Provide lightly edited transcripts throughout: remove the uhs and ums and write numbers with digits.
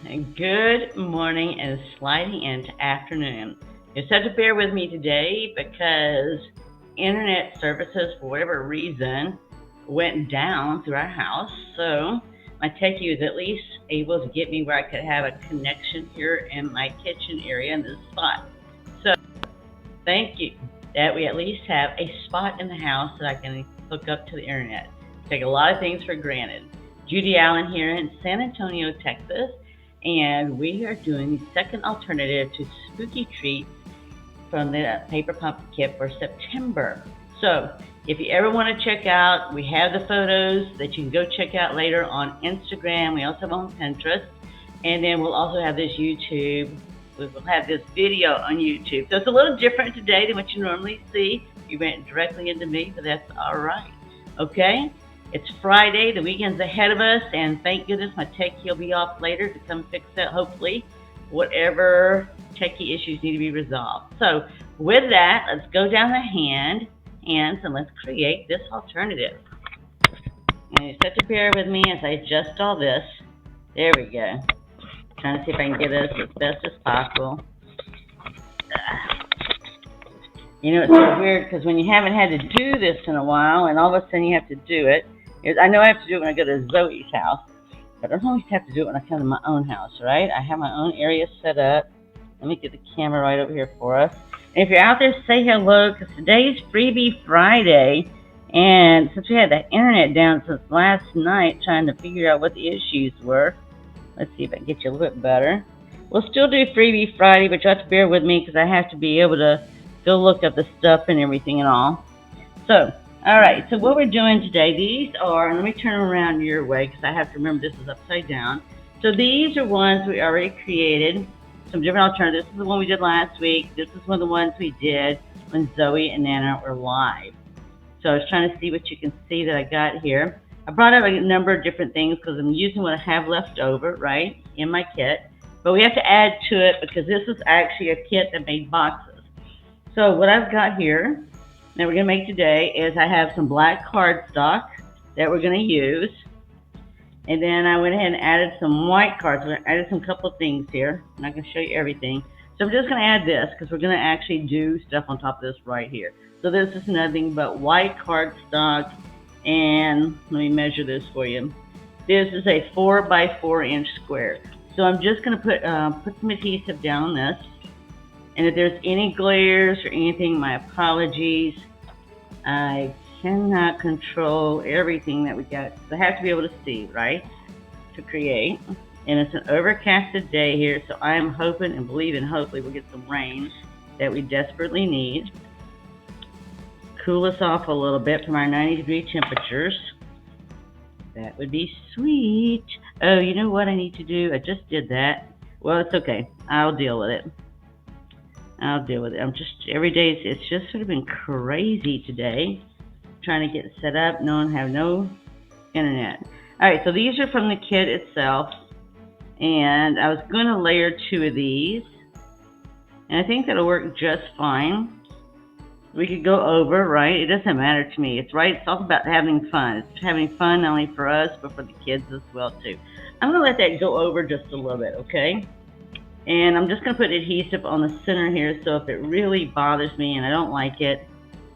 and good morning and sliding into afternoon. You just have to bear with me today because internet services, for whatever reason, went down through our house. So my techie was at least able to get me where I could have a connection here in my kitchen area in this spot. So thank you that we at least have a spot in the house that I can hook up to the internet. Take a lot of things for granted. Judy Allan here in San Antonio, Texas, and we are doing the second alternative to spooky treats from the paper pumpkin kit for September. So if you ever want to check out, we have the photos that you can go check out later on Instagram. We also have on Pinterest, and then we'll also have this YouTube. We will have this video on YouTube. So it's a little different today than what you normally see. You went directly into me, but that's all right. Okay? It's Friday, the weekend's ahead of us, and thank goodness my techie will be off later to come fix that, hopefully, whatever techie issues need to be resolved. So with that, let's go down the hands, and let's create this alternative. And you just have to bear with me as I adjust all this. There we go. Trying to see if I can get this as best as possible. You know, it's so weird because when you haven't had to do this in a while, and all of a sudden you have to do it, I know I have to do it when I go to Zoe's house, but I don't always have to do it when I come to my own house, right? I have my own area set up. Let me get the camera right over here for us. And if you're out there, say hello, because today's Freebie Friday, and since we had the internet down since last night trying to figure out what the issues were, let's see if I can get you a little bit better. We'll still do Freebie Friday, but you have to bear with me because I have to be able to go look up the stuff and everything and all. So, all right, so what we're doing today, these are, let me turn them around your way because I have to remember this is upside down. So these are ones we already created, some different alternatives. This is the one we did last week. This is one of the ones we did when Zoe and Nana were live. So I was trying to see what you can see that I got here. I brought up a number of different things because I'm using what I have left over, right, in my kit. But we have to add to it because this is actually a kit that made boxes. So what I've got here that we're going to make today is I have some black cardstock that we're going to use. And then I went ahead and added some white cards. I added some couple of things here. I'm not going to show you everything. So I'm just going to add this because we're going to actually do stuff on top of this right here. So this is nothing but white cardstock. And let me measure this for you. This is a 4 by 4 inch square. So I'm just going to put some adhesive down on this. And if there's any glares or anything, my apologies. I cannot control everything that we got. So I have to be able to see, right, to create. And it's an overcasted day here, so I am hoping and believing hopefully we'll get some rain that we desperately need. Cool us off a little bit from our 90-degree temperatures. That would be sweet. Oh, you know what I need to do? I just did that. Well, it's okay. I'll deal with it. Every day, it's just sort of been crazy today. Trying to get it set up, have no internet. All right, so these are from the kit itself. And I was going to layer 2 of these. And I think that'll work just fine. We could go over, right? It doesn't matter to me. It's right. It's all about having fun. It's having fun not only for us, but for the kids as well, too. I'm going to let that go over just a little bit, okay? And I'm just going to put adhesive on the center here, so if it really bothers me and I don't like it,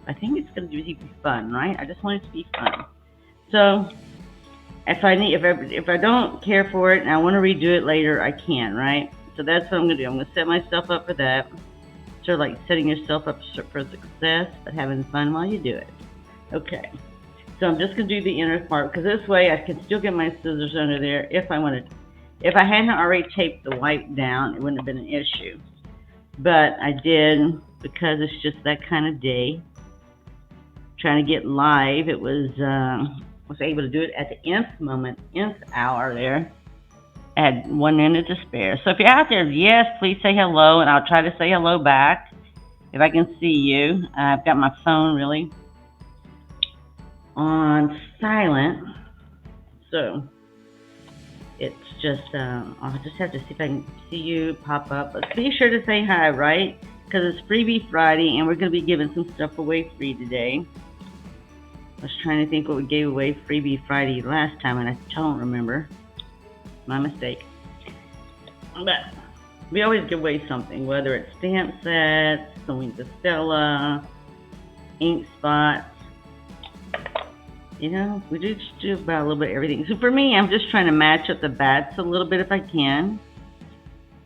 I think it's going to be fun, right? I just want it to be fun. So if I don't care for it and I want to redo it later, I can, right? So that's what I'm going to do. I'm going to set myself up for that. Sort of like setting yourself up for success, but having fun while you do it. Okay. So I'm just going to do the inner part because this way I can still get my scissors under there if I wanted to. If I hadn't already taped the white down, it wouldn't have been an issue. But I did because it's just that kind of day. Trying to get live, it was able to do it at the nth hour there. I had 1 minute to spare. So if you're out there, yes, please say hello, and I'll try to say hello back if I can see you. I've got my phone really on silent, so it's just, I'll just have to see if I can see you pop up. But be sure to say hi, right? Because it's Freebie Friday, and we're going to be giving some stuff away free today. I was trying to think what we gave away Freebie Friday last time, and I don't remember. My mistake. But we always give away something, whether it's stamp sets, something to Stella, ink spots. You know, we just do about a little bit of everything. So for me, I'm just trying to match up the bats a little bit if I can.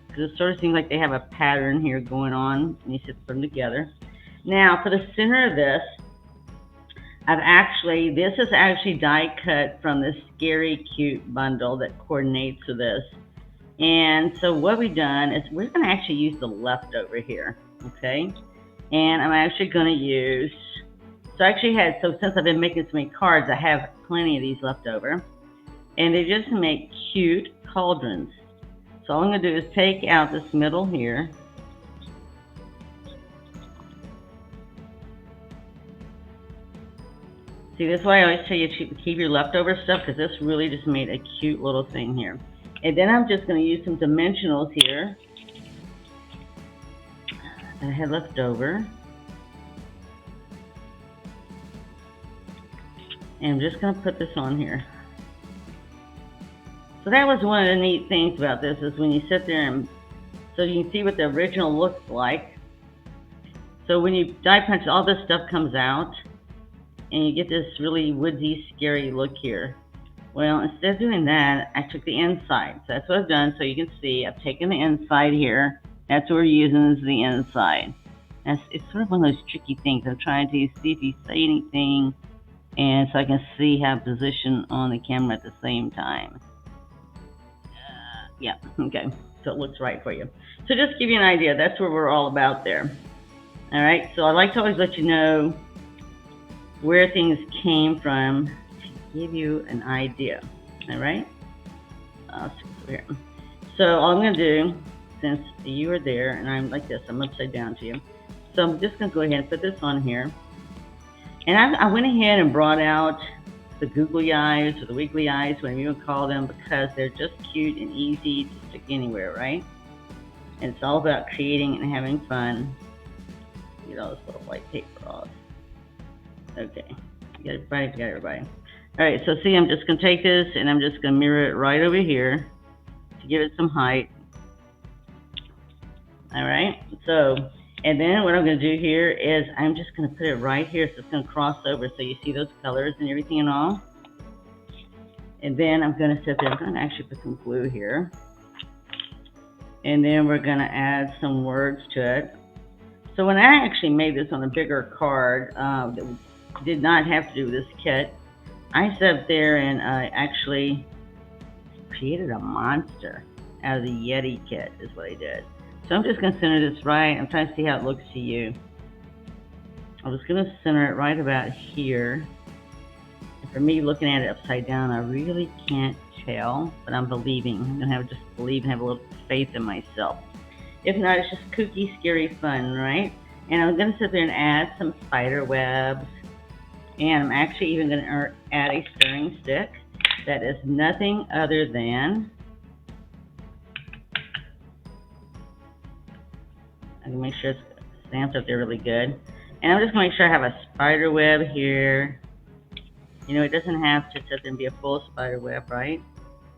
Because it sort of seems like they have a pattern here going on, and you should put them together. Now, for the center of this, this is actually die cut from this Scary Cute bundle that coordinates with this. And so what we've done is we're going to actually use the leftover here, okay? And I'm actually going to use, since I've been making so many cards, I have plenty of these left over. And they just make cute cauldrons. So all I'm going to do is take out this middle here. See, that's why I always tell you to keep your leftover stuff, because this really just made a cute little thing here. And then I'm just going to use some dimensionals here that I had left over. And I'm just going to put this on here. So that was one of the neat things about this, is when you sit there and so you can see what the original looks like. So when you die punch, all this stuff comes out and you get this really woodsy, scary look here. Well, instead of doing that, I took the inside. So that's what I've done. So you can see I've taken the inside here. That's what we're using, is the inside. It's sort of one of those tricky things. I'm trying to see if you say anything, and so I can see how to position on the camera at the same time. Yeah, okay. So it looks right for you. So just to give you an idea, that's where we're all about there. All right, so I like to always let you know where things came from to give you an idea. All right? I'll stick over here. So all I'm going to do, since you are there and I'm like this, I'm upside down to you. So I'm just going to go ahead and put this on here. And I went ahead and brought out the googly eyes or the wiggly eyes, whatever you would call them, because they're just cute and easy to stick anywhere, right? And it's all about creating and having fun. Get all this little white paper off. Okay, you got everybody, got everybody. All right, so see, I'm just going to take this and I'm just going to mirror it right over here to give it some height. All right, so, and then what I'm going to do here is I'm just going to put it right here, so it's going to cross over so you see those colors and everything and all. And then I'm going to sit there, I'm going to actually put some glue here. And then we're going to add some words to it. So when I actually made this on a bigger card that did not have to do with this kit, I sat there and actually created a monster out of the Yeti kit, is what I did. So I'm just going to center this right. I'm trying to see how it looks to you. I'm just going to center it right about here. And for me, looking at it upside down, I really can't tell, but I'm believing. I'm going to just believe and have a little faith in myself. If not, it's just kooky, scary fun, right? And I'm going to sit there and add some spider webs. And I'm actually even going to add a stirring stick that is nothing other than, I can make sure it's stamped up there really good. And I'm just going to make sure I have a spider web here. You know, it doesn't have to sit there and be a full spider web, right?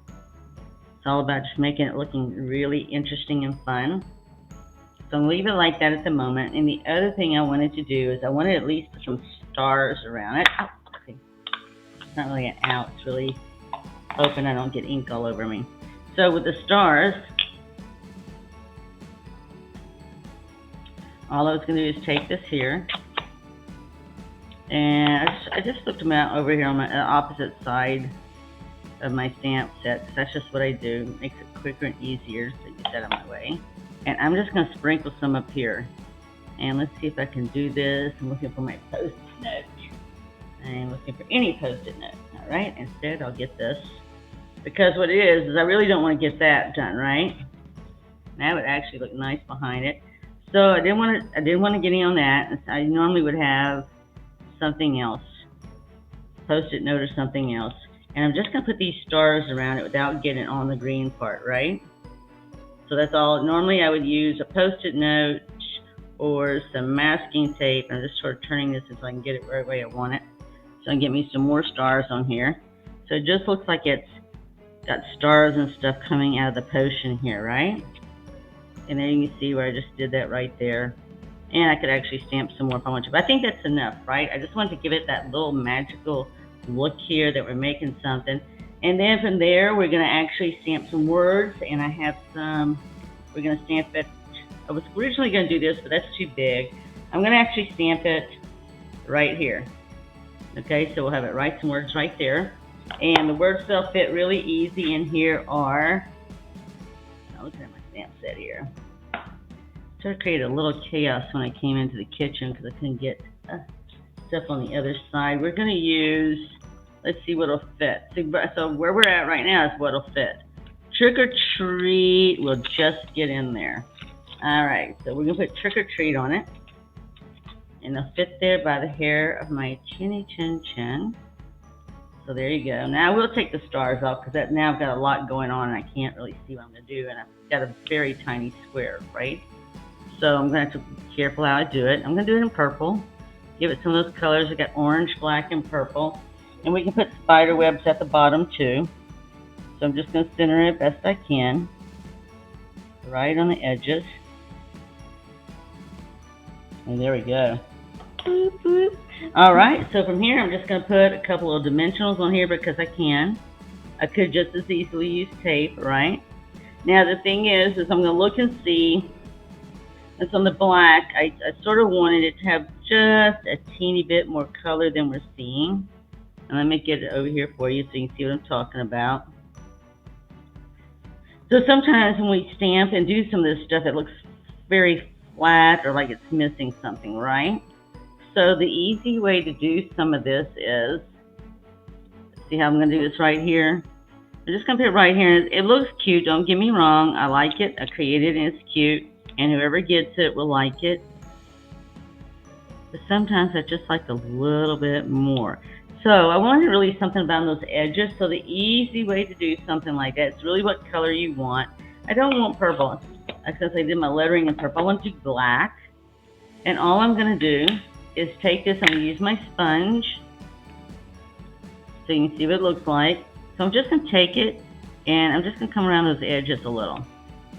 It's all about just making it looking really interesting and fun. So I'm going to leave it like that at the moment. And the other thing I wanted to do is I wanted to at least put some stars around it. Oh, okay. It's not really an out, it's really open. I don't get ink all over me. So with the stars, all I was going to do is take this here. And I just flipped them out over here on my opposite side of my stamp set, because that's just what I do. It makes it quicker and easier to get that out of my way. And I'm just going to sprinkle some up here. And let's see if I can do this. I'm looking for my post-it note. I'm looking for any post-it note. All right, instead I'll get this. Because what it is I really don't want to get that done, right? That would actually look nice behind it. So I didn't want to get any on that. I normally would have something else, post-it note or something else. And I'm just going to put these stars around it without getting on the green part, right? So that's all. Normally I would use a post-it note or some masking tape. I'm just sort of turning this until I can get it right where I want it. So I can get me some more stars on here. So it just looks like it's got stars and stuff coming out of the potion here, right? And then you can see where I just did that right there. And I could actually stamp some more if I want to. But I think that's enough, right? I just wanted to give it that little magical look here that we're making something. And then from there, we're going to actually stamp some words. And I have some, we're going to stamp it. I was originally going to do this, but that's too big. I'm going to actually stamp it right here. Okay, so we'll have it write some words right there. And the words they'll fit really easy in here are, now look at my stamp set here. Sort of created a little chaos when I came into the kitchen because I couldn't get stuff on the other side. We're going to use, let's see what'll fit. So where we're at right now is what'll fit. Trick or treat will just get in there. All right, so we're going to put trick or treat on it. And they'll fit there by the hair of my chinny chin chin. So there you go. Now I will take the stars off because now I've got a lot going on and I can't really see what I'm going to do. And I've got a very tiny square, right? So I'm going to have to be careful how I do it. I'm going to do it in purple. Give it some of those colors. I got orange, black, and purple. And we can put spider webs at the bottom too. So I'm just going to center it best I can. Right on the edges. And there we go. Boop, boop. All right, so from here I'm just going to put a couple of dimensionals on here because I can. I could just as easily use tape, right? Now the thing is I'm going to look and see. It's on the black. I sort of wanted it to have just a teeny bit more color than we're seeing. And let me get it over here for you so you can see what I'm talking about. So sometimes when we stamp and do some of this stuff, it looks very flat or like it's missing something, right? So the easy way to do some of this is, see how I'm going to do this right here? I'm just going to put it right here. It looks cute, don't get me wrong. I like it. I created it and it's cute. And whoever gets it will like it. But sometimes I just like a little bit more. So I wanted to release something about those edges. So the easy way to do something like that is really what color you want. I don't want purple. Since I did my lettering in purple, I want to do black. And all I'm going to do is take this. I'm going to use my sponge. So you can see what it looks like. So I'm just going to take it. And I'm just going to come around those edges a little.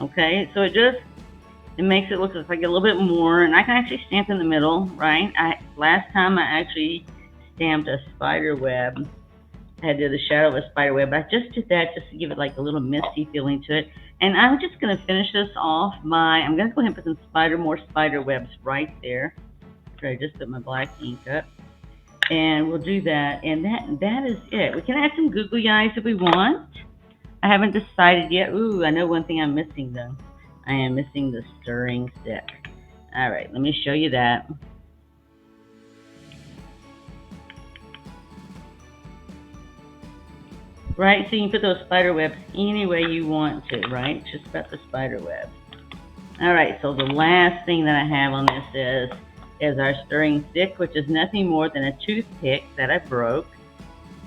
Okay, so it makes it look like a little bit more, and I can actually stamp in the middle, right? Last time I actually stamped a spider web. I had to do the shadow of a spider web. I just did that just to give it like a little misty feeling to it. And I'm just going to finish this off by, I'm going to go ahead and put some more spider webs right there. So I just put my black ink up. And we'll do that, and that is it. We can add some googly eyes if we want. I haven't decided yet. Ooh, I know one thing I'm missing though. I am missing the stirring stick. All right, let me show you that. Right, so you can put those spider webs any way you want to, right? Just about the spider web. All right, so the last thing that I have on this is our stirring stick, which is nothing more than a toothpick that I broke.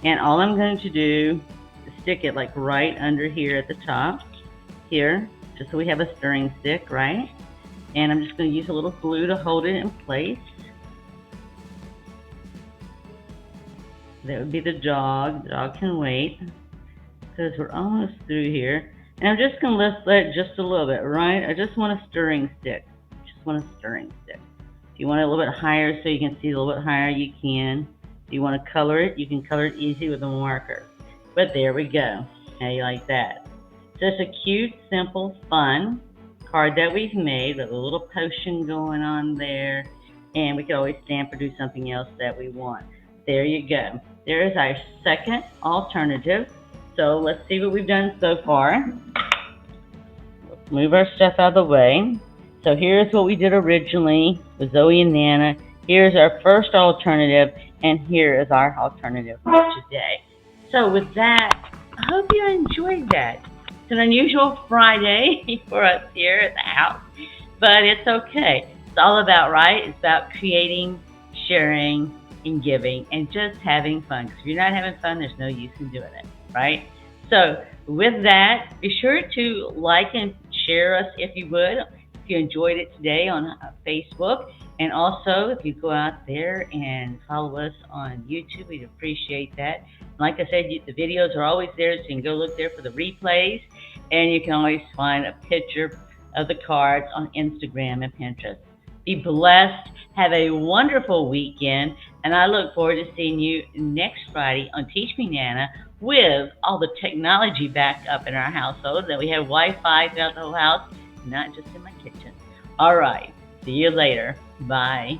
And all I'm going to do is stick it like right under here at the top, here. Just so we have a stirring stick, right? And I'm just going to use a little glue to hold it in place. That would be the dog. The dog can wait because we're almost through here. And I'm just going to let just a little bit, right? I just want a stirring stick. Just want a stirring stick. If you want it a little bit higher so you can see a little bit higher, you can. If you want to color it, you can color it easy with a marker. But there we go. How you like that? Just a cute, simple, fun card that we've made with a little potion going on there. And we can always stamp or do something else that we want. There you go. There is our second alternative. So let's see what we've done so far. Let's move our stuff out of the way. So here's what we did originally with Zoe and Nana. Here's our first alternative. And here is our alternative for today. So with that, I hope you enjoyed that. It's an unusual Friday for us here at the house, but it's okay. It's all about, right? It's about creating, sharing, and giving, and just having fun. Because if you're not having fun, there's no use in doing it, right? So with that, be sure to like and share us if you would, if you enjoyed it today on Facebook. And also, if you go out there and follow us on YouTube, we'd appreciate that. Like I said, the videos are always there, so you can go look there for the replays, and you can always find a picture of the cards on Instagram and Pinterest. Be blessed. Have a wonderful weekend, and I look forward to seeing you next Friday on Teach Me Nana with all the technology back up in our household, that we have Wi-Fi throughout the whole house, not just in my kitchen. All right. See you later. Bye.